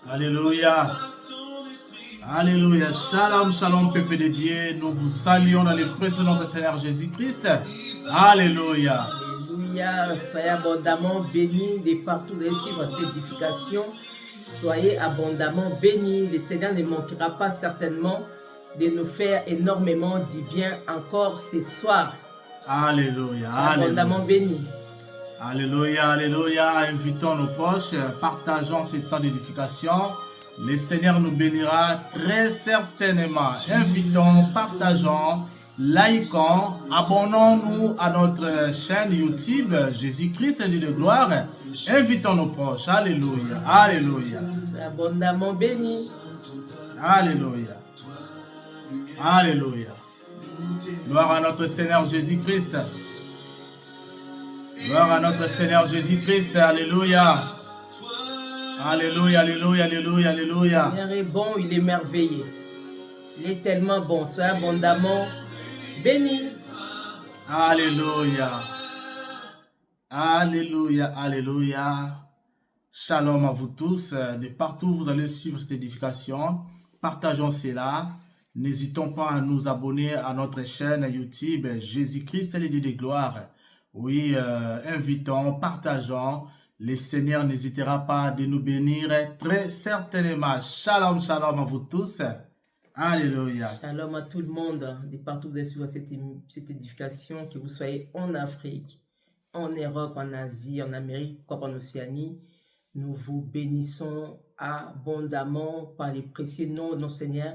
Alléluia. Alléluia. Shalom, shalom, peuple de Dieu. Nous vous saluons dans le précieux nom de Seigneur Jésus-Christ. Alléluia. Alléluia. Soyez abondamment bénis de partout de suivre cette édification. Soyez abondamment bénis. Le Seigneur ne manquera pas certainement de nous faire énormément du bien encore ce soir. Alléluia. Abondamment bénis. Alléluia, alléluia. Invitons nos proches, partageons ce temps d'édification. Le Seigneur nous bénira très certainement. Invitons, partageons, likons, abonnons-nous à notre chaîne YouTube Jésus-Christ, Dieu de gloire. Invitons nos proches. Alléluia, alléluia. Abondamment bénis. Alléluia. Alléluia. Gloire à notre Seigneur Jésus-Christ. Gloire à notre Seigneur Jésus-Christ. Alléluia. Alléluia, alléluia, alléluia, alléluia. Le Seigneur est bon, il est merveilleux. Il est tellement bon. Soyez abondamment bénis. Alléluia. Alléluia, alléluia. Shalom à vous tous. De partout où vous allez suivre cette édification, partageons cela. N'hésitons pas à nous abonner à notre chaîne YouTube Jésus-Christ, le Dieu de gloire. Oui, invitons, partageons. Le Seigneur n'hésitera pas de nous bénir très certainement. Shalom, shalom à vous tous. Alléluia. Shalom à tout le monde, de partout où vous êtes sur cette édification, que vous soyez en Afrique, en Europe, en Asie, en Amérique, comme en Océanie. Nous vous bénissons abondamment par les précieux noms de notre Seigneur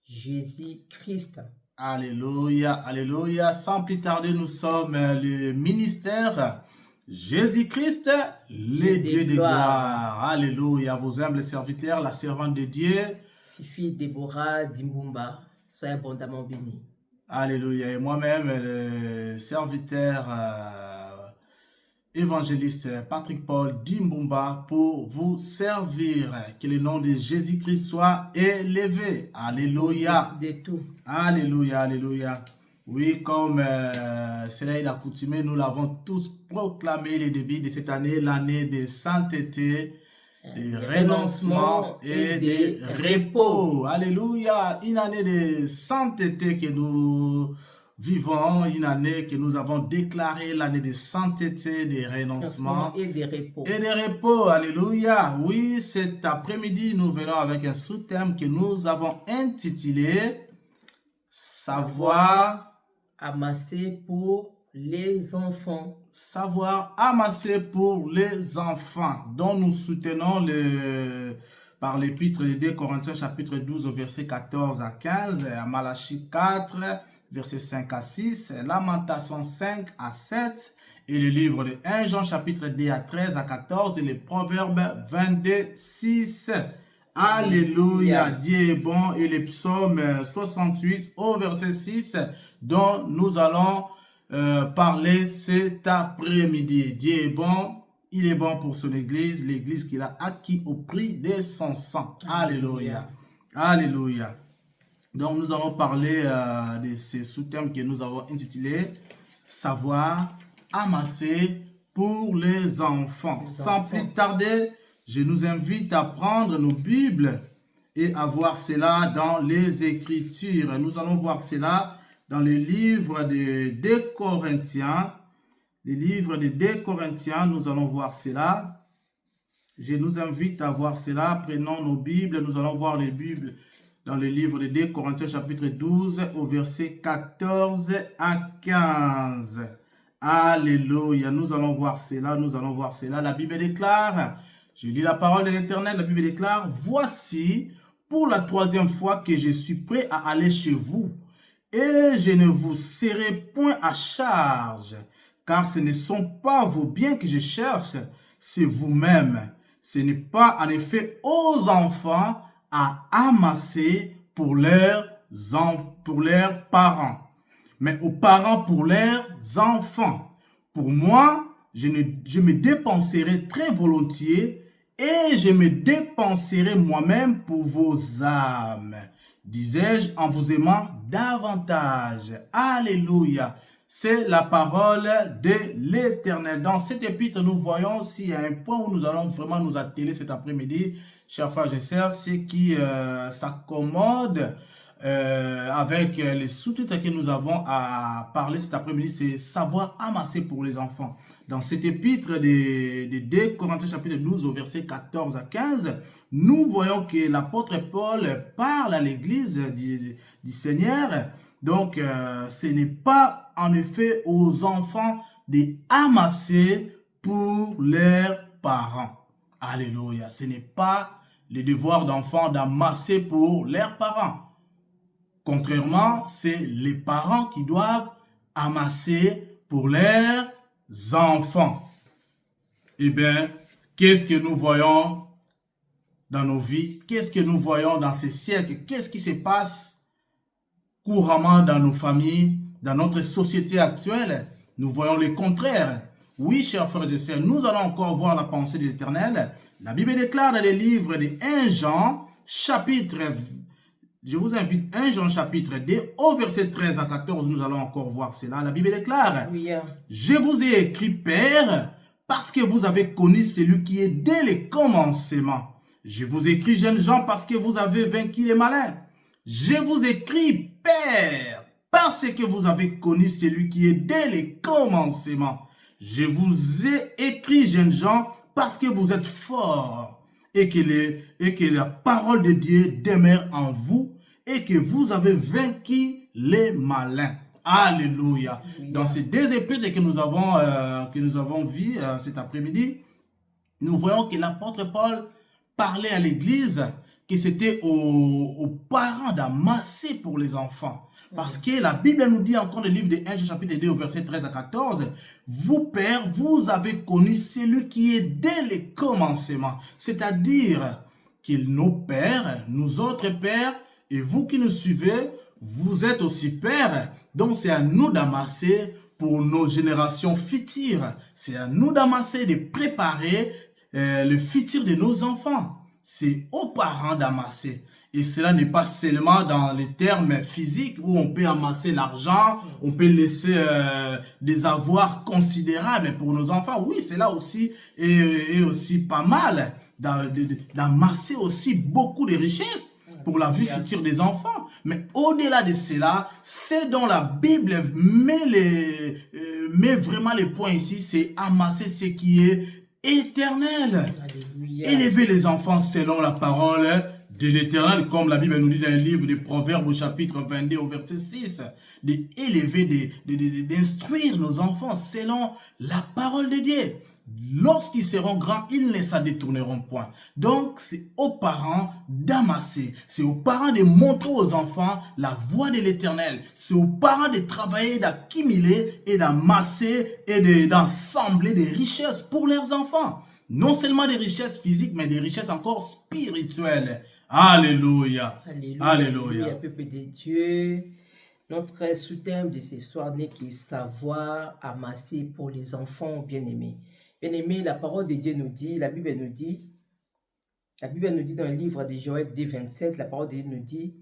Jésus-Christ. Alléluia, alléluia. Sans plus tarder, nous sommes le ministère Jésus-Christ, le Dieu de gloire. Alléluia. Vos humbles serviteurs, la servante de Dieu. Fifi Déborah Dimbumba, soyez abondamment bénis. Alléluia. Et moi-même, le serviteur évangéliste Patrick Paul Dimbumba pour vous servir. Que le nom de Jésus-Christ soit élevé. Alléluia. De tout. Alléluia, alléluia. Oui, comme cela est accoutumé, nous l'avons tous proclamé le début de cette année, l'année de sainteté, de renoncement et de repos. Alléluia. Une année de sainteté que nous vivons, une année que nous avons déclarée, l'année de sainteté, de renoncement et de repos. Et de repos. Alléluia. Oui, cet après-midi, nous venons avec un sous-thème que nous avons intitulé Savoir amasser pour les enfants. Savoir amasser pour les enfants, dont nous soutenons par l'épître de 2 Corinthiens chapitre 12 verset 14 à 15, à Malachie 4 verset 5 à 6, Lamentation 5 à 7 et le livre de 1 Jean chapitre 2 à 13 à 14 et le Proverbe 22 6. Alléluia, Dieu est bon, et le psaume 68 au verset 6 dont nous allons parler cet après-midi. Dieu est bon, il est bon pour son église, l'église qu'il a acquis au prix de son sang. Alléluia, alléluia. Donc nous allons parler de ce sous-thème que nous avons intitulé Savoir amasser pour les enfants. Sans plus tarder, je nous invite à prendre nos Bibles et à voir cela dans les Écritures. Nous allons voir cela dans le livre de 2 Corinthiens. Le livre de 2 Corinthiens, nous allons voir cela. Je nous invite à voir cela. Prenons nos Bibles. Nous allons voir les Bibles dans le livre de 2 Corinthiens chapitre 12 au verset 14 à 15. Alléluia. Nous allons voir cela. Nous allons voir cela. La Bible déclare... Je lis la parole de l'Éternel, la Bible déclare, « Voici pour la 3e fois que je suis prêt à aller chez vous, et je ne vous serai point à charge, car ce ne sont pas vos biens que je cherche, c'est vous-même. Ce n'est pas en effet aux enfants à amasser pour leurs parents, mais aux parents pour leurs enfants. Pour moi, je me dépenserai très volontiers et je me dépenserai moi-même pour vos âmes, disais-je en vous aimant davantage. Alléluia. C'est la parole de l'Éternel. Dans cet épître, nous voyons s'il y a un point où nous allons vraiment nous atteler cet après-midi, chers frères et sœurs, c'est qui s'accommode avec les sous-titres que nous avons à parler cet après-midi, c'est savoir amasser pour les enfants. Dans cet épître de 2 Corinthiens chapitre 12 au verset 14 à 15, nous voyons que l'apôtre Paul parle à l'église du Seigneur. Donc, ce n'est pas en effet aux enfants d'amasser pour leurs parents. Alléluia. Ce n'est pas le devoir d'enfant d'amasser pour leurs parents. Contrairement, c'est les parents qui doivent amasser pour leurs enfants. Eh bien, qu'est-ce que nous voyons dans nos vies? Qu'est-ce que nous voyons dans ces siècles? Qu'est-ce qui se passe couramment dans nos familles, dans notre société actuelle? Nous voyons le contraire. Oui, chers frères et sœurs, nous allons encore voir la pensée de l'Éternel. La Bible déclare dans le livre de 1 Jean, chapitre, je vous invite, 1 Jean chapitre 2, au verset 13 à 14, nous allons encore voir cela. La Bible déclare, Oui. Je vous ai écrit, Père, parce que vous avez connu celui qui est dès les commencements. Je vous écris, jeunes gens, parce que vous avez vaincu les malins. Je vous écris, Père, parce que vous avez connu celui qui est dès les commencements. Je vous ai écrit, jeunes gens, parce que vous êtes forts et que la parole de Dieu demeure en vous et que vous avez vaincu les malins. Alléluia. Dans ces deux épîtres que nous avons vus cet après-midi, nous voyons que l'apôtre Paul parlait à l'église que c'était aux parents d'amasser pour les enfants. Parce que la Bible nous dit encore dans le livre de 1 chapitre 2 au verset 13 à 14, vous, pères, vous avez connu celui qui est dès les commencements. C'est-à-dire que nos pères, nous autres pères, et vous qui nous suivez, vous êtes aussi pères. Donc c'est à nous d'amasser pour nos générations futures. C'est à nous d'amasser, de préparer le futur de nos enfants. C'est aux parents d'amasser. Et cela n'est pas seulement dans les termes physiques où on peut amasser l'argent, on peut laisser des avoirs considérables pour nos enfants. Oui, c'est là aussi et aussi pas mal d'amasser aussi beaucoup de richesses pour la vie future des enfants. Mais au-delà de cela, c'est dont la Bible met vraiment les points ici, c'est amasser ce qui est éternel. Alléluia. Élever les enfants selon la parole de l'Éternel, comme la Bible nous dit dans le livre des Proverbes au chapitre 22 au verset 6, d'élever, d'instruire nos enfants selon la parole de Dieu. Lorsqu'ils seront grands, ils ne s'en détourneront point. Donc, c'est aux parents d'amasser. C'est aux parents de montrer aux enfants la voie de l'Éternel. C'est aux parents de travailler, d'accumuler et d'amasser et d'assembler des richesses pour leurs enfants. Non seulement des richesses physiques, mais des richesses encore spirituelles. Alléluia. Alléluia. Alléluia. Alléluia, peuple de Dieu. Notre sous-thème de ce soir n'est que savoir amasser pour les enfants bien-aimés. Bien-aimés, la parole de Dieu nous dit, la Bible nous dit dans le livre de Joël 2:27, la parole de Dieu nous dit,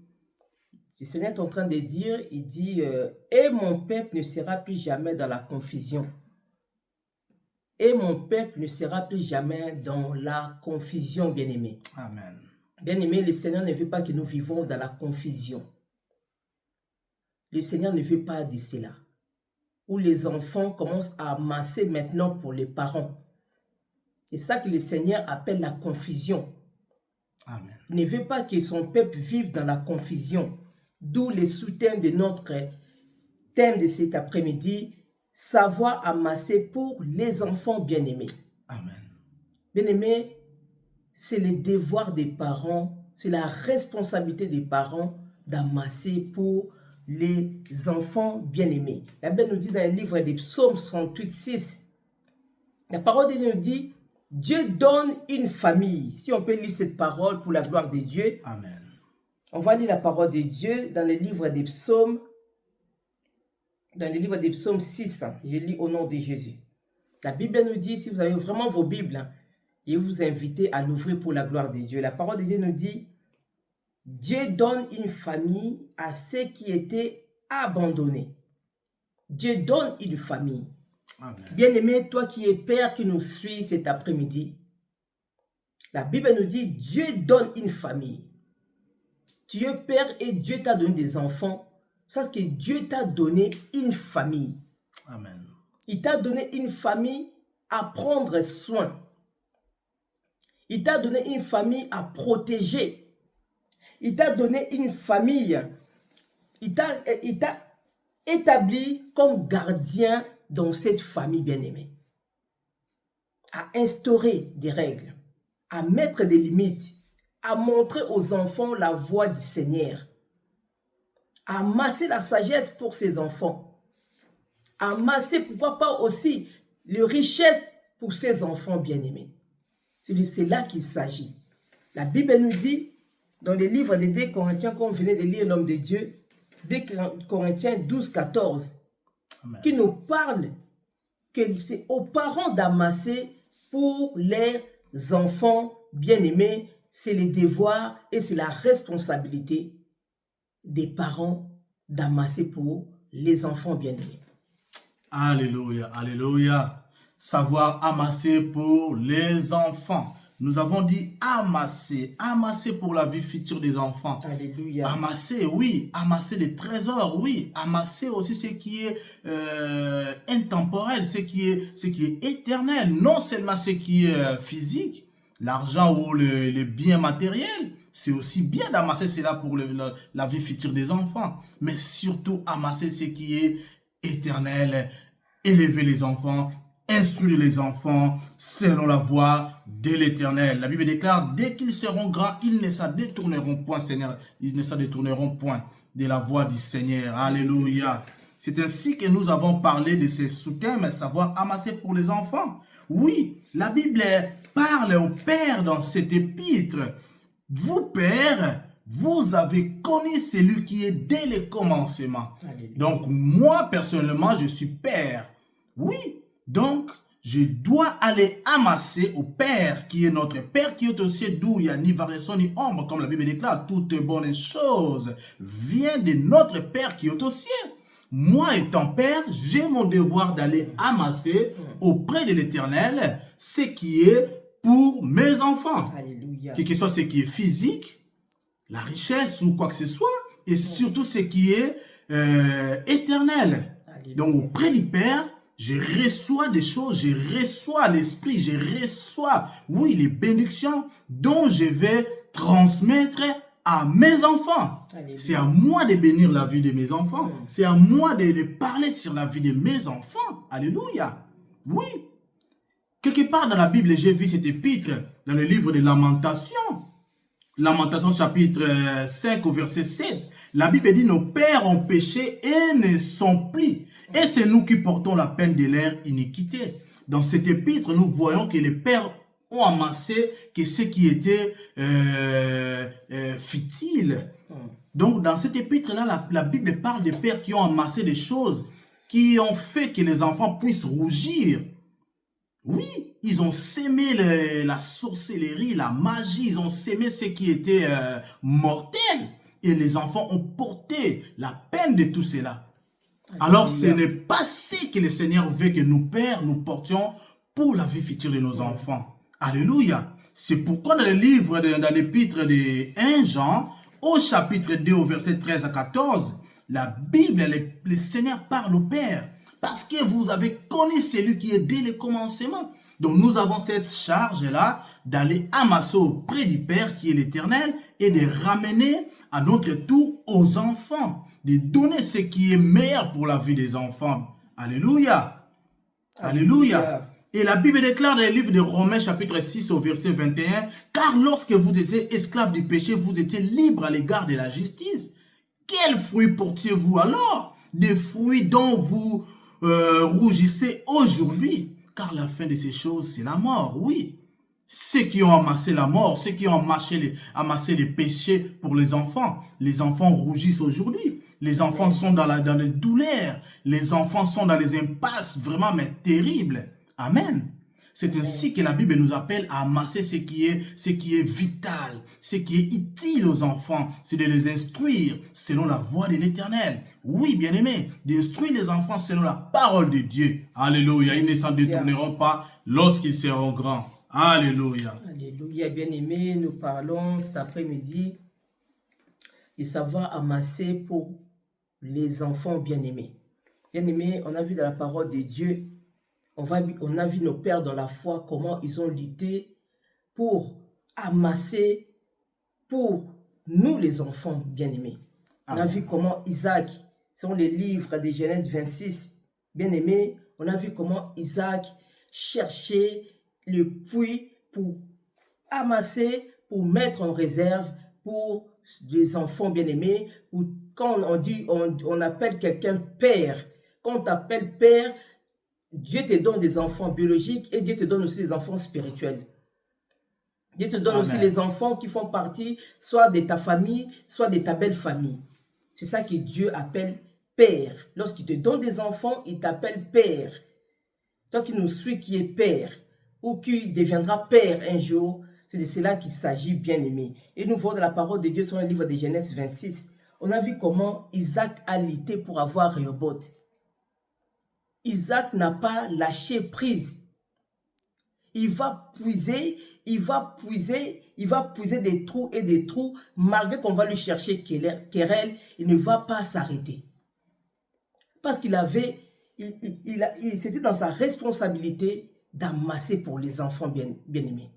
le Seigneur est en train de dire, il dit, et mon peuple ne sera plus jamais dans la confusion. Et mon peuple ne sera plus jamais dans la confusion, bien-aimés. Amen. Bien-aimés, le Seigneur ne veut pas que nous vivons dans la confusion. Le Seigneur ne veut pas de cela. Où les enfants commencent à amasser maintenant pour les parents. C'est ça que le Seigneur appelle la confusion. Amen. Il ne veut pas que son peuple vive dans la confusion. D'où les sous-thèmes de notre thème de cet après-midi, savoir amasser pour les enfants bien-aimés. Amen. Bien-aimés, c'est le devoir des parents, c'est la responsabilité des parents d'amasser pour les enfants bien-aimés. La Bible nous dit dans le livre des Psaumes 68:6, la parole de Dieu nous dit, Dieu donne une famille. Si on peut lire cette parole pour la gloire de Dieu, Amen. On va lire la parole de Dieu dans le livre des Psaumes, 6. Je lis au nom de Jésus. La Bible nous dit, si vous avez vraiment vos Bibles, je vous invite à l'ouvrir pour la gloire de Dieu. La parole de Dieu nous dit, Dieu donne une famille à ceux qui étaient abandonnés. Dieu donne une famille. Amen. Bien-aimé, toi qui es père qui nous suis cet après-midi, la Bible nous dit Dieu donne une famille. Tu es père et Dieu t'a donné des enfants. Sache que Dieu t'a donné une famille. Amen. Il t'a donné une famille à prendre soin. Il t'a donné une famille à protéger. Il t'a donné une famille. Il t'a établi comme gardien dans cette famille bien-aimée. À instaurer des règles, à mettre des limites, à montrer aux enfants la voie du Seigneur, à amasser la sagesse pour ses enfants, à amasser, pourquoi pas aussi, les richesses pour ses enfants bien-aimés. C'est là qu'il s'agit. La Bible nous dit, dans les livres des 2 Corinthiens, qu'on venait de lire l'homme de Dieu, 2 Corinthiens 12, 14, Amen. qui nous parle que c'est aux parents d'amasser pour les enfants bien-aimés. C'est le devoir et c'est la responsabilité des parents d'amasser pour les enfants bien-aimés. Alléluia, alléluia. Savoir amasser pour les enfants. Nous avons dit amasser, amasser pour la vie future des enfants. Alléluia. Amasser, oui, amasser des trésors, oui, amasser aussi ce qui est intemporel, ce qui est éternel, non seulement ce qui est physique, l'argent ou les biens matériels. C'est aussi bien d'amasser cela pour la vie future des enfants, mais surtout amasser ce qui est éternel, élever les enfants, instruire les enfants selon la voie de l'Éternel. La Bible déclare, dès qu'ils seront grands, ils ne s'en détourneront point, Seigneur, ils ne s'en détourneront point de la voie du Seigneur. Alléluia. C'est ainsi que nous avons parlé de ces sous-thèmes, savoir amasser pour les enfants. Oui, la Bible parle aux pères dans cet épître. Vous, pères, vous avez connu celui qui est dès le commencement. Alléluia. Donc, moi, personnellement, je suis père. Oui, donc, je dois aller amasser au Père, qui est notre Père, qui est au ciel, d'où il n'y a ni variation ni ombre, comme la Bible déclare, toute bonne chose vient de notre Père qui est au ciel. Moi, étant Père, j'ai mon devoir d'aller amasser auprès de l'Éternel ce qui est pour mes enfants. Alléluia. Quel que soit ce qui est physique, la richesse ou quoi que ce soit, et surtout ce qui est éternel. Alléluia. Donc, auprès du Père, je reçois des choses, je reçois l'Esprit, je reçois, oui, les bénédictions dont je vais transmettre à mes enfants. Alléluia. C'est à moi de bénir la vie de mes enfants. C'est à moi de parler sur la vie de mes enfants. Alléluia. Oui. Quelque part dans la Bible, j'ai vu cet épître dans le livre de Lamentations. Lamentation chapitre 5 au verset 7. La Bible dit, nos pères ont péché et ne sont plus. Et c'est nous qui portons la peine de leur iniquité. Dans cet épître, nous voyons que les pères ont amassé que ce qui était futile. Donc, dans cet épître-là, la Bible parle des pères qui ont amassé des choses qui ont fait que les enfants puissent rougir. Oui, ils ont sémé la sorcellerie, la magie, ils ont sémé ce qui était mortel. Et les enfants ont porté la peine de tout cela. Alors, ce n'est pas ce que le Seigneur veut que nous, pères, nous portions pour la vie future de nos enfants. Alléluia. C'est pourquoi dans le livre, dans l'épître de 1 Jean, au chapitre 2, au verset 13 à 14, la Bible, le Seigneur parle au Père. Parce que vous avez connu celui qui est dès le commencement. Donc nous avons cette charge-là d'aller amasser auprès du Père qui est l'Éternel et de ramener à notre tour aux enfants. De donner ce qui est meilleur pour la vie des enfants. Alléluia. Alléluia. Et la Bible déclare dans le livre de Romains chapitre 6 au verset 21, car lorsque vous étiez esclaves du péché, vous étiez libres à l'égard de la justice. Quels fruits portiez-vous alors? Des fruits dont vous rougissez aujourd'hui. Car la fin de ces choses, c'est la mort, oui. Ceux qui ont amassé la mort, ceux qui ont amassé les péchés pour les enfants rougissent aujourd'hui. Les enfants sont dans les douleurs. Les enfants sont dans les impasses vraiment mais terribles. Amen. C'est ainsi que la Bible nous appelle à amasser ce qui est vital, ce qui est utile aux enfants. C'est de les instruire selon la voie de l'Éternel. Oui, bien-aimés, d'instruire les enfants selon la parole de Dieu. Alléluia. Ils ne s'en détourneront pas lorsqu'ils seront grands. Alléluia. Alléluia, bien-aimés, nous parlons cet après-midi de savoir amasser pour les enfants bien-aimés. Bien-aimés, on a vu dans la parole de Dieu, on a vu nos pères dans la foi, comment ils ont lutté pour amasser pour nous les enfants bien-aimés. On a vu comment Isaac, selon les livres de Genèse 26, bien-aimés, on a vu comment Isaac cherchait le puits pour amasser, pour mettre en réserve pour les enfants bien-aimés. Quand on dit, on appelle quelqu'un père. Quand on t'appelle père, Dieu te donne des enfants biologiques et Dieu te donne aussi des enfants spirituels. Dieu te donne aussi les enfants qui font partie soit de ta famille, soit de ta belle famille. C'est ça que Dieu appelle père. Lorsqu'il te donne des enfants, il t'appelle père. Toi qui nous suis, qui est père, ou qui deviendra père un jour, c'est de cela qu'il s'agit, bien-aimé. Et nous voyons dans la parole de Dieu sur le livre de Genèse 26, on a vu comment Isaac a lutté pour avoir Rehoboth. Isaac n'a pas lâché prise. Il va puiser des trous et des trous, malgré qu'on va lui chercher querelle, il ne va pas s'arrêter. Parce qu'il avait, c'était dans sa responsabilité d'amasser pour les enfants bien-aimés.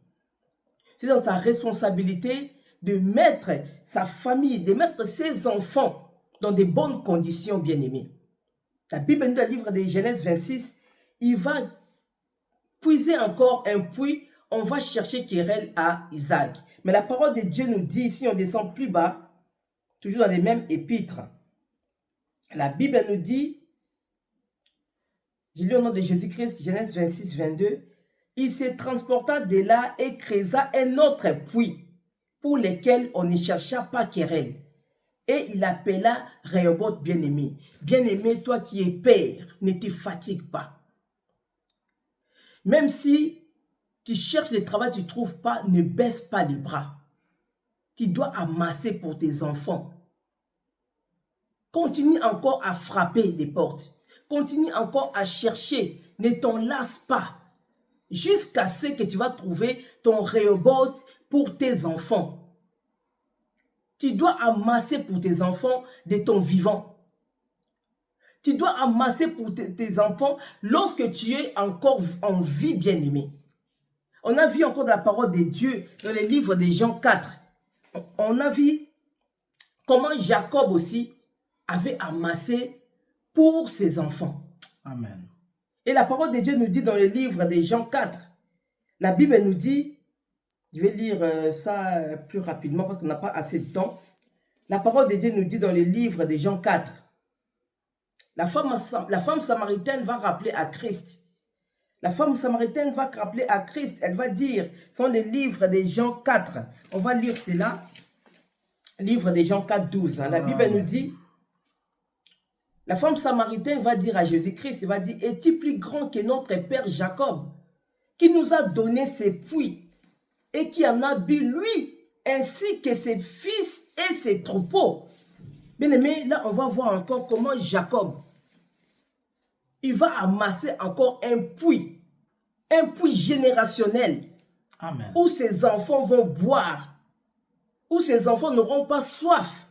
C'est dans sa responsabilité de mettre sa famille, de mettre ses enfants dans de bonnes conditions bien-aimés. La Bible nous dit dans le livre de Genèse 26, il va puiser encore un puits, on va chercher querelle à Isaac. Mais la parole de Dieu nous dit, si on descend plus bas, toujours dans les mêmes épîtres, la Bible nous dit, je lis au nom de Jésus-Christ, Genèse 26, 22, il se transporta de là et creusa un autre puits, pour lequel on ne chercha pas querelle. Et il appela Rehoboth bien-aimé. Bien-aimé, toi qui es père, ne te fatigue pas. Même si tu cherches le travail, tu ne trouves pas, ne baisse pas les bras. Tu dois amasser pour tes enfants. Continue encore à frapper des portes. Continue encore à chercher. Ne t'en lasse pas. Jusqu'à ce que tu vas trouver ton Rehoboth pour tes enfants. Tu dois amasser pour tes enfants de ton vivant. Tu dois amasser pour tes enfants lorsque tu es encore en vie, bien-aimé. On a vu encore dans la parole de Dieu, dans les livres de Jean 4, on a vu comment Jacob aussi avait amassé pour ses enfants. Amen. Et la parole de Dieu nous dit dans le livre de Jean 4, la Bible nous dit, je vais lire ça plus rapidement parce qu'on n'a pas assez de temps. La parole de Dieu nous dit dans le livre de Jean 4, la femme samaritaine va rappeler à Christ. La femme samaritaine va rappeler à Christ. Elle va dire, c'est dans le livre de Jean 4. On va lire cela. Livre de Jean 4, 12. La Bible nous dit, la femme samaritaine va dire à Jésus-Christ, elle va dire, es-tu plus grand que notre père Jacob, qui nous a donné ses puits et qui en a bu lui, ainsi que ses fils et ses troupeaux. Bien aimé, là on va voir encore comment Jacob, il va amasser encore un puits générationnel. Amen. Où ses enfants vont boire, où ses enfants n'auront pas soif,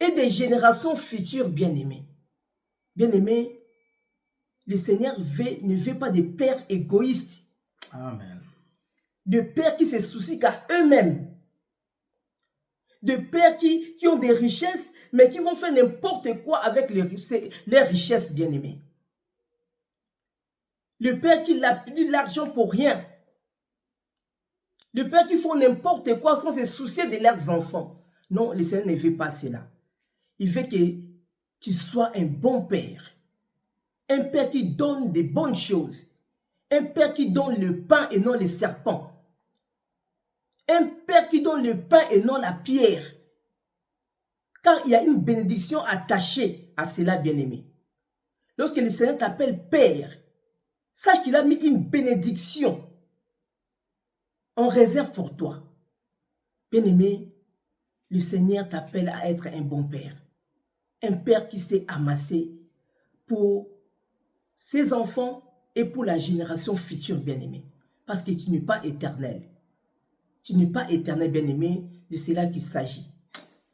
et des générations futures bien-aimées. Bien-aimés, le Seigneur ne veut pas de pères égoïstes. Amen. De pères qui se soucient qu'à eux-mêmes. De pères qui ont des richesses, mais qui vont faire n'importe quoi avec les richesses, bien-aimés. Le père qui a plus l'argent pour rien. Le père qui font n'importe quoi sans se soucier de leurs enfants. Non, le Seigneur ne veut pas cela. Il veut que tu sois un bon père. Un père qui donne des bonnes choses. Un père qui donne le pain et non les serpents. Un père qui donne le pain et non la pierre. Car il y a une bénédiction attachée à cela, bien-aimé. Lorsque le Seigneur t'appelle père, Sache qu'il a mis une bénédiction en réserve pour toi. Bien-aimé, le Seigneur t'appelle à être un bon père. Un père qui sait amasser pour ses enfants et pour la génération future, bien-aimé. Parce que tu n'es pas éternel. Tu n'es pas éternel, bien-aimé, de cela qu'il s'agit.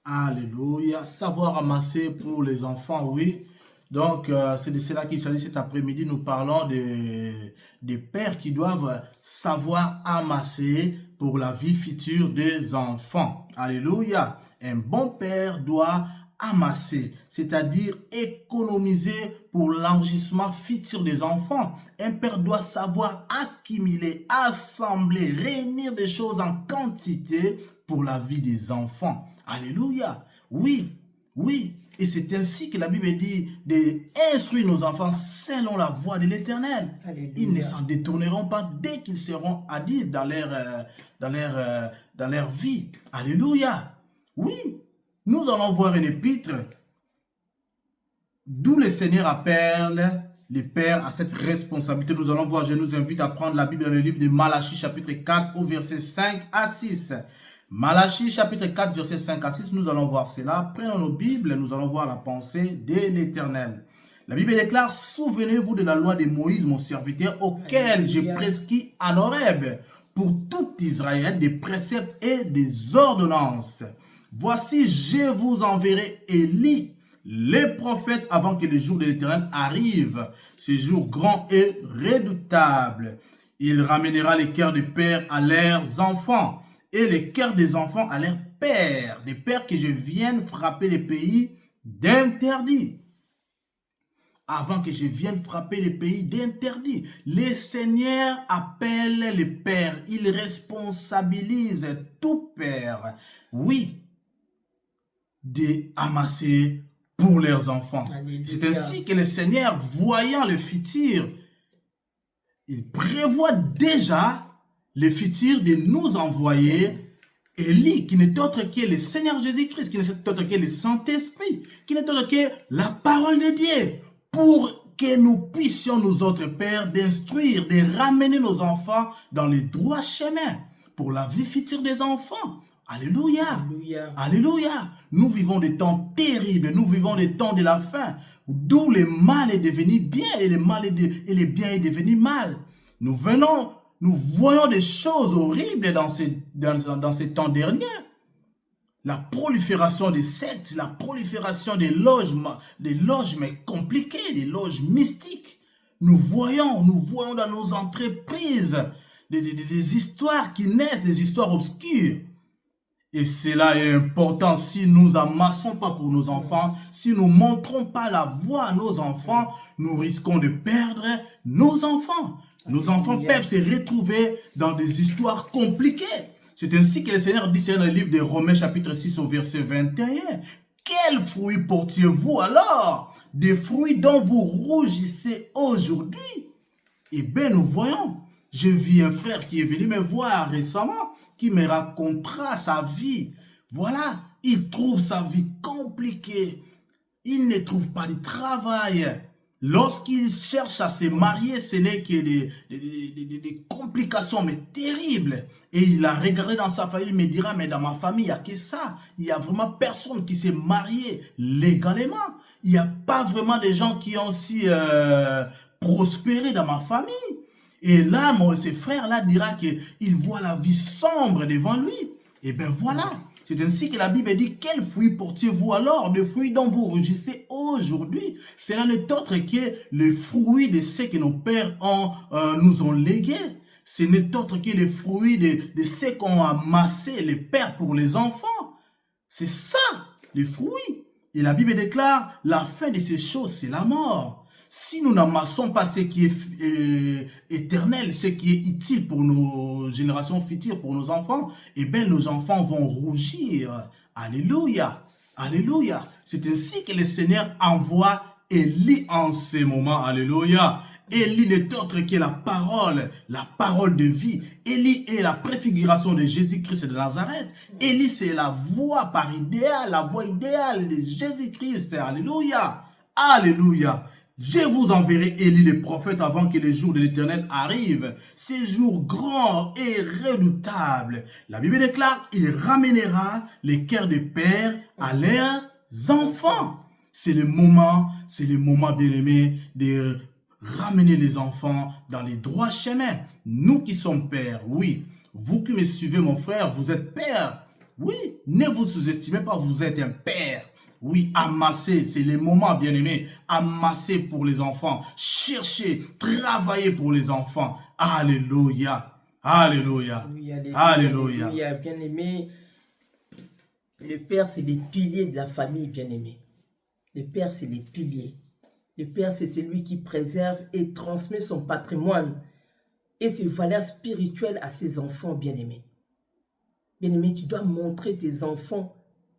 Alléluia. Savoir amasser pour les enfants, oui. Donc, c'est de cela qu'il s'agit cet après-midi. Nous parlons des pères qui doivent savoir amasser pour la vie future des enfants. Alléluia. Un bon père doit amasser, c'est-à-dire économiser pour l'enrichissement futur des enfants. Un père doit savoir accumuler, assembler, réunir des choses en quantité pour la vie des enfants. Alléluia. Oui, oui. Et c'est ainsi que la Bible dit d'instruire nos enfants selon la voie de l'Éternel. Ils ne s'en détourneront pas dès qu'ils seront adultes dans leur vie. Alléluia. Oui, nous allons voir une épître d'où le Seigneur appelle les pères à cette responsabilité. Nous allons voir, je nous invite à prendre la Bible dans le livre de Malachie chapitre 4 au verset 5 à 6. Malachie chapitre 4 verset 5 à 6, nous allons voir cela. Prenons nos Bibles, nous allons voir la pensée de l'Éternel. La Bible déclare, souvenez-vous de la loi de Moïse, mon serviteur, auquel j'ai prescrit en Horeb pour tout Israël des préceptes et des ordonnances. Voici, je vous enverrai Élie, les prophètes, avant que le jour de l'Éternel arrive, ce jour grand et redoutable. Il ramènera les cœurs des pères à leurs enfants et les cœurs des enfants à leurs pères, des pères que je vienne frapper les pays d'interdit. Avant que je vienne frapper les pays d'interdit. Le Seigneur appelle les pères, il responsabilise tout père, oui, d'amasser pour leurs enfants. C'est ainsi que le Seigneur, voyant le futur, il prévoit déjà le futur de nous envoyer Élie, qui n'est autre que le Seigneur Jésus-Christ, qui n'est autre que le Saint-Esprit, qui n'est autre que la parole de Dieu, pour que nous puissions, nous autres pères, d'instruire, de ramener nos enfants dans les droits chemins pour la vie future des enfants. Alléluia. Alléluia. Alléluia. Nous vivons des temps terribles, nous vivons des temps de la fin, d'où le mal est devenu bien et le bien est devenu mal. Nous voyons des choses horribles dans ces temps derniers. La prolifération des sectes, la prolifération des loges mais compliquées, des loges mystiques. Nous voyons dans nos entreprises des histoires qui naissent, des histoires obscures. Et cela est important. Si nous n'amassons pas pour nos enfants, si nous ne montrons pas la voie à nos enfants, nous risquons de perdre nos enfants. Nos enfants peuvent se retrouver dans des histoires compliquées. C'est ainsi que le Seigneur dit dans le livre de Romains chapitre 6 au verset 21. Quels fruits portiez-vous alors? Des fruits dont vous rougissez aujourd'hui. Eh bien, nous voyons. J'ai vu un frère qui est venu me voir récemment, qui me racontera sa vie. Voilà, il trouve sa vie compliquée. Il ne trouve pas de travail. Lorsqu'il cherche à se marier, ce n'est que des complications, mais terribles. Et il a regardé dans sa famille, il me dira, mais dans ma famille, il n'y a que ça. Il n'y a vraiment personne qui s'est marié légalement. Il n'y a pas vraiment de gens qui ont aussi prospéré dans ma famille. Et là, ce frère-là dira qu'il voit la vie sombre devant lui. Et bien voilà. C'est ainsi que la Bible dit, quels fruits portiez-vous alors? Des fruits dont vous rougissez aujourd'hui. Cela n'est autre que le fruit de ce que nos pères nous ont légué. Ce n'est autre que le fruit de ce qu'ont amassé les pères pour les enfants. C'est ça, les fruits. Et la Bible déclare, la fin de ces choses, c'est la mort. Si nous n'amassons pas ce qui est éternel, ce qui est utile pour nos générations futures, pour nos enfants, eh bien nos enfants vont rougir. Alléluia. Alléluia. C'est ainsi que le Seigneur envoie Élie en ces moments. Alléluia. Élie n'est autre que la parole de vie. Élie est la préfiguration de Jésus-Christ de Nazareth. Élie, c'est la voie par idéal, la voie idéale de Jésus-Christ. Alléluia. Alléluia. Je vous enverrai Élie le prophète avant que les jours de l'Éternel arrivent. Ces jours grands et redoutables. La Bible déclare, il ramènera les cœurs des pères à leurs enfants. C'est le moment bien aimé de ramener les enfants dans les droits chemins. Nous qui sommes pères, oui. Vous qui me suivez, mon frère, vous êtes père. Oui, ne vous sous-estimez pas, vous êtes un père. Oui, amasser, c'est le moment, bien-aimé. Amasser pour les enfants. Chercher, travailler pour les enfants. Alléluia. Alléluia. Oui, alléluia. Alléluia. Alléluia. Bien-aimé, le Père, c'est les piliers de la famille, bien-aimé. Le Père, c'est les piliers. Le Père, c'est celui qui préserve et transmet son patrimoine et ses valeurs spirituelles à ses enfants, bien-aimés. Bien-aimé, tu dois montrer tes enfants,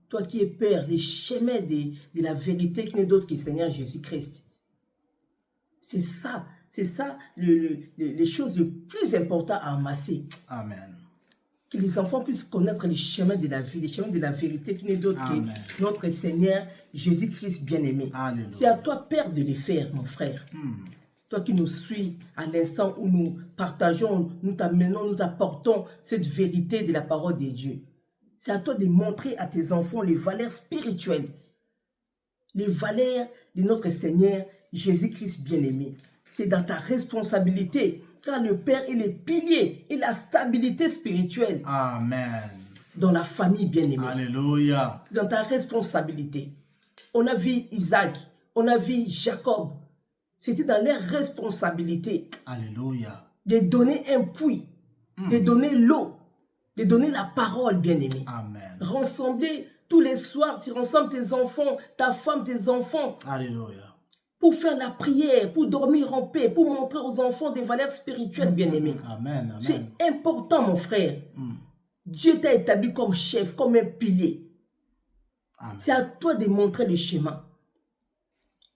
toi qui es Père, les chemins de la vérité qui n'est d'autre que le Seigneur Jésus-Christ. C'est ça les choses les plus importantes à amasser. Amen. Que les enfants puissent connaître les chemins de la vie, les chemins de la vérité qui n'est d'autre que notre Seigneur Jésus-Christ bien-aimé. C'est à toi, Père, de les faire, mon frère. Toi qui nous suis à l'instant où nous partageons, nous t'amenons, nous apportons cette vérité de la parole de Dieu. C'est à toi de montrer à tes enfants les valeurs spirituelles, les valeurs de notre Seigneur Jésus-Christ bien-aimé. C'est dans ta responsabilité, car le Père est le pilier et la stabilité spirituelle. Amen. Dans la famille bien-aimée. Alléluia. Dans ta responsabilité. On a vu Isaac, on a vu Jacob. C'était dans leur responsabilité. Alléluia. De donner un puits, de donner l'eau, de donner la parole, bien-aimé. Amen. Rassembler tous les soirs, tu rassembles tes enfants, ta femme, tes enfants. Alléluia. Pour faire la prière, pour dormir en paix, pour montrer aux enfants des valeurs spirituelles, bien-aimés. Amen. Amen. C'est important, mon frère. Dieu t'a établi comme chef, comme un pilier. C'est à toi de montrer le chemin.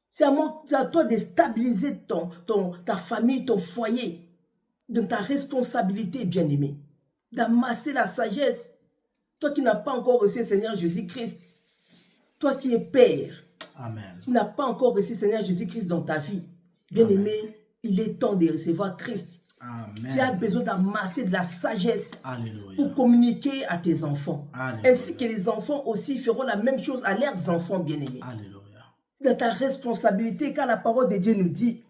C'est à toi de stabiliser ta famille, ton foyer, dans ta responsabilité, bien-aimé. D'amasser la sagesse. Toi qui n'as pas encore reçu le Seigneur Jésus-Christ. Toi qui es père. Amen. Tu n'as pas encore reçu le Seigneur Jésus-Christ dans ta vie. Bien-aimé, il est temps de recevoir Christ. Amen. Tu as besoin d'amasser de la sagesse. Alléluia. Pour communiquer à tes enfants. Alléluia. Ainsi que les enfants aussi feront la même chose à leurs enfants bien-aimés. Alléluia. C'est dans ta responsabilité, car la parole de Dieu nous dit,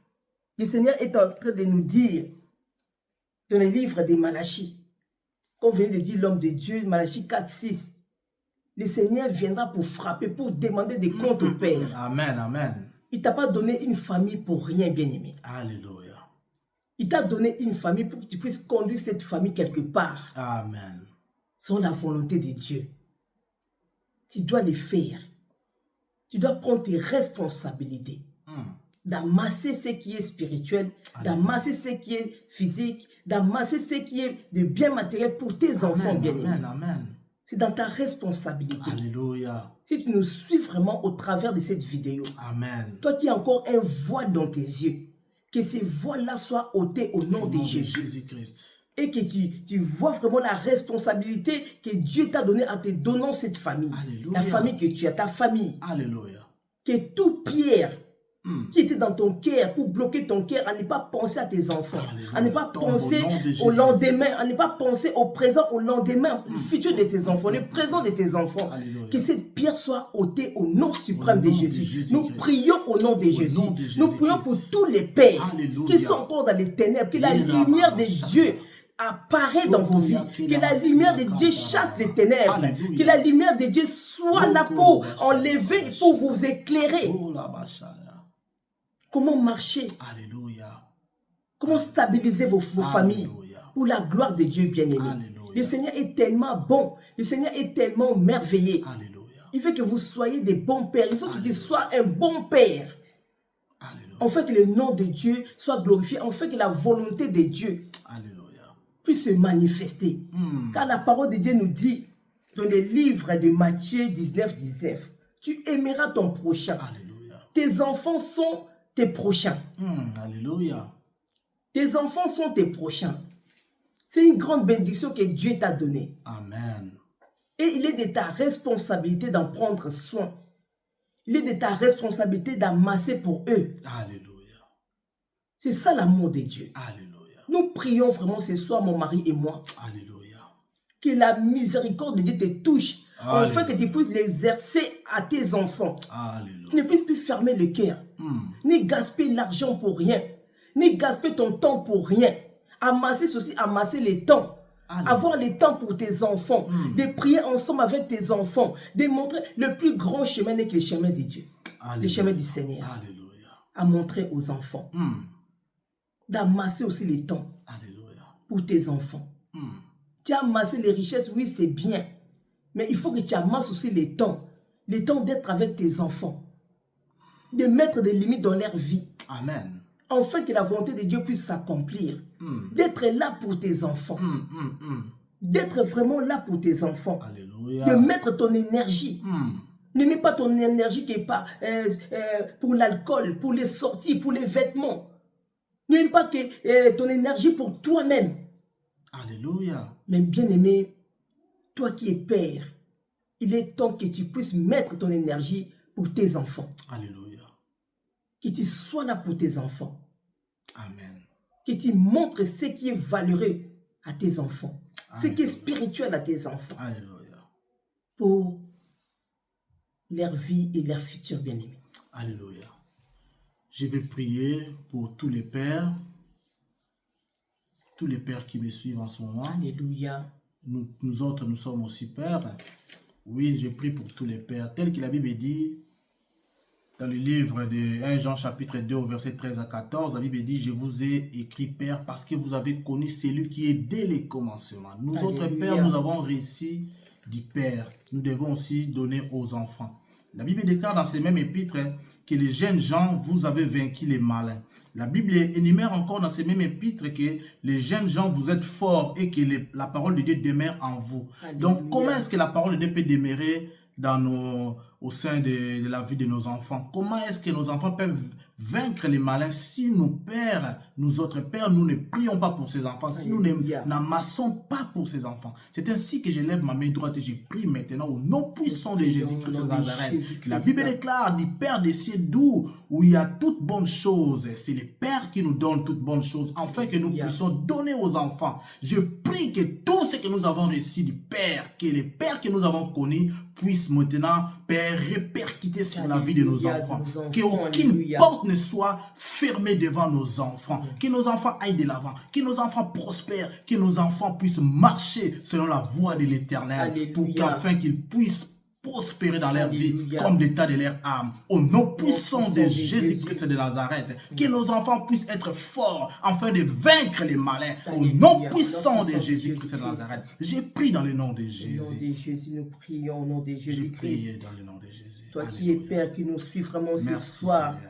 le Seigneur est en train de nous dire, dans le livre de Malachie, comme vient de dire l'homme de Dieu, Malachie 4, 6, le Seigneur viendra pour frapper, pour demander des comptes au Père. Amen, amen. Il ne t'a pas donné une famille pour rien, bien-aimé. Alléluia. Il t'a donné une famille pour que tu puisses conduire cette famille quelque part. Amen. Selon la volonté de Dieu. Tu dois le faire. Tu dois prendre tes responsabilités. D'amasser ce qui est spirituel, d'amasser ce qui est physique, d'amasser ce qui est de bien matériel pour tes enfants bien-aimés. Amen, amen. C'est dans ta responsabilité. Alléluia. Si tu nous suis vraiment au travers de cette vidéo, Amen. toi qui as encore un voile dans tes yeux, que ces voiles-là soient ôtés au nom de Jésus. Jésus-Christ. Et que tu vois vraiment la responsabilité que Dieu t'a donnée en te donnant cette famille. Alléluia. La famille que tu as, ta famille. Alléluia. Que toute pierre qui était dans ton cœur pour bloquer ton cœur à ne pas penser à tes enfants, Alléluia. à ne pas Tombe penser au nom de au Jésus. lendemain, à ne pas penser au présent, au lendemain, au futur de tes enfants, le présent de tes enfants. Alléluia. Que cette pierre soit ôtée au nom suprême Au de nom de Jésus. Jésus-Christ. Nous prions au nom de Jésus. nom de Nous prions Jésus-Christ. pour tous les pères Alléluia. qui sont encore dans les ténèbres, que la lumière de Dieu apparaît dans vos vies, que la lumière de Dieu chasse les ténèbres, Alléluia. que la lumière de Dieu soit là pour enlever et pour vous éclairer. Oh, la bachaya. Comment marcher, Alléluia. comment stabiliser vos familles Alléluia. pour la gloire de Dieu bien-aimé. Alléluia. Le Seigneur est tellement bon, le Seigneur est tellement merveilleux. Alléluia. Il veut que vous soyez des bons pères, il veut que tu sois un bon père. Alléluia. En fait que le nom de Dieu soit glorifié, en fait que la volonté de Dieu Alléluia. puisse se manifester. Car la parole de Dieu nous dit, dans le livre de Matthieu 19, 19, tu aimeras ton prochain. Alléluia. Tes enfants sont tes prochains. Alléluia. Tes enfants sont tes prochains. C'est une grande bénédiction que Dieu t'a donnée. Amen. Et il est de ta responsabilité d'en prendre soin. il est de ta responsabilité d'amasser pour eux. Alléluia. C'est ça l'amour de Dieu. Alléluia. Nous prions vraiment ce soir, mon mari et moi, Alléluia. que la miséricorde de Dieu te touche, afin que tu puisses l'exercer à tes enfants. Alléluia. Tu ne puisses plus fermer le cœur, ni gaspiller l'argent pour rien, ni gaspiller ton temps pour rien. Amasser ceci, amasser les temps. Alléluia. Avoir le temps pour tes enfants, de prier ensemble avec tes enfants, de montrer le plus grand chemin n'est que le chemin de Dieu, le chemin du Seigneur. Alléluia. À montrer aux enfants. D'amasser aussi les temps. Alléluia. Pour tes enfants. Tu as amassé les richesses, oui, c'est bien. Mais il faut que tu amasses aussi les temps d'être avec tes enfants. De mettre des limites dans leur vie. Amen. Afin que la volonté de Dieu puisse s'accomplir. D'être là pour tes enfants. D'être vraiment là pour tes enfants. Alléluia. De mettre ton énergie. Ne mets pas ton énergie qui est pas pour l'alcool, pour les sorties, pour les vêtements. Ne mets pas que, ton énergie pour toi-même. Alléluia. Mais bien aimé, toi qui es père, il est temps que tu puisses mettre ton énergie pour tes enfants. Alléluia. Que tu sois là pour tes enfants. Amen. Que tu montres ce qui est valeureux à tes enfants. Alléluia. Ce qui est spirituel à tes enfants. Alléluia. Pour leur vie et leur futur bien-aimé. Alléluia. Je vais prier pour tous les pères qui me suivent en ce moment. Alléluia. Nous autres, nous sommes aussi pères. Oui, je prie pour tous les pères. Tel que la Bible dit, dans le livre de 1 Jean chapitre 2, au verset 13 à 14, la Bible dit, je vous ai écrit père parce que vous avez connu celui qui est dès les commencements. Nous Alléluia. autres pères, nous avons réussi du Père. Nous devons aussi donner aux enfants. La Bible déclare dans ces mêmes épîtres que les jeunes gens, vous avez vaincu les malins. La Bible énumère encore dans ces mêmes épîtres que les jeunes gens, vous êtes forts et que la parole de Dieu demeure en vous. Alléluia. Donc, comment est-ce que la parole de Dieu peut demeurer au sein de la vie de nos enfants? Comment est-ce que nos enfants peuvent vaincre les malins si nos pères, nous autres pères, nous ne prions pas pour ces enfants, si nous n'amassons pas pour ces enfants? C'est ainsi que je lève ma main droite et je prie maintenant au nom puissant de Jésus-Christ de Nazareth. La Bible déclare du Père des cieux d'où où il y a toute bonne chose. C'est le Père qui nous donne toute bonne chose, afin que nous puissions donner aux enfants. Je prie que tout ce que nous avons reçu du Père, que les pères que nous avons connus, puisse maintenant, Père, répercuter sur la vie de nos enfants. Qu'aucune porte ne soit fermée devant nos enfants. Que nos enfants aillent de l'avant. Que nos enfants prospèrent. Que nos enfants puissent marcher selon la voie de l'Éternel. Pour qu'afin qu'ils puissent prospérer dans leur vie comme l'état de leur âme. Au nom puissant de Jésus-Christ de Nazareth. Que nos enfants puissent être forts afin de vaincre les malins. Au nom puissant de Jésus-Christ de Nazareth. J'ai prié dans le nom de Jésus. Au nom de Jésus, nous prions au nom de Jésus-Christ. Dans le nom de Jésus. Toi qui es Père, qui nous suis vraiment ce soir. Seigneur.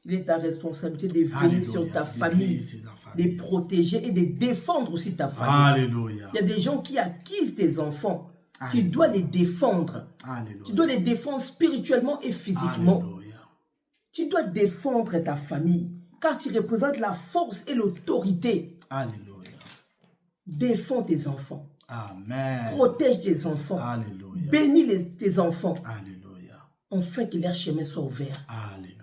Il est ta responsabilité de veiller sur ta famille, de protéger et de défendre aussi ta famille. Alléluia. Il y a des gens qui acquisent tes enfants. Tu dois les défendre. Alléluia. Tu dois les défendre spirituellement et physiquement. Alléluia. Tu dois défendre ta famille, car tu représentes la force et l'autorité. Alléluia. Défends tes enfants. Amen. Protège tes enfants. Alléluia. Bénis tes enfants. Alléluia. Afin que leur chemin soit ouvert. Alléluia.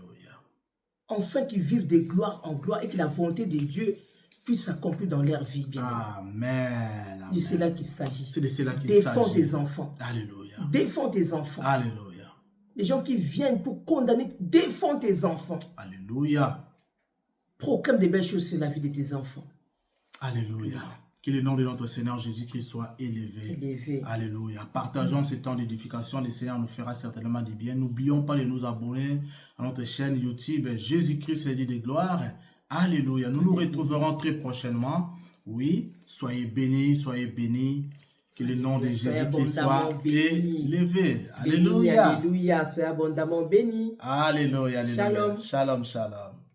Afin qu'ils vivent de gloire en gloire et que la volonté de Dieu puisse s'accomplir dans leur vie. Bien Amen. de cela qu'il s'agit. C'est de cela qu'il s'agit. Défends tes enfants. Alléluia. Défends tes enfants. Alléluia. Les gens qui viennent pour condamner, défends tes enfants. Alléluia. Proclame des belles choses sur la vie de tes enfants. Alléluia. Que le nom de notre Seigneur Jésus-Christ soit élevé. Alléluia. Partageons ce temps d'édification. Le Seigneur nous fera certainement du bien. N'oublions pas de nous abonner à notre chaîne YouTube Jésus-Christ, le Dieu de gloire. Alléluia. Nous nous retrouverons très prochainement. Oui, soyez bénis, soyez bénis. Que le nom de Jésus-Christ soit élevé. Alléluia. Alléluia. Soyez abondamment bénis. Alléluia. Shalom. Shalom, shalom.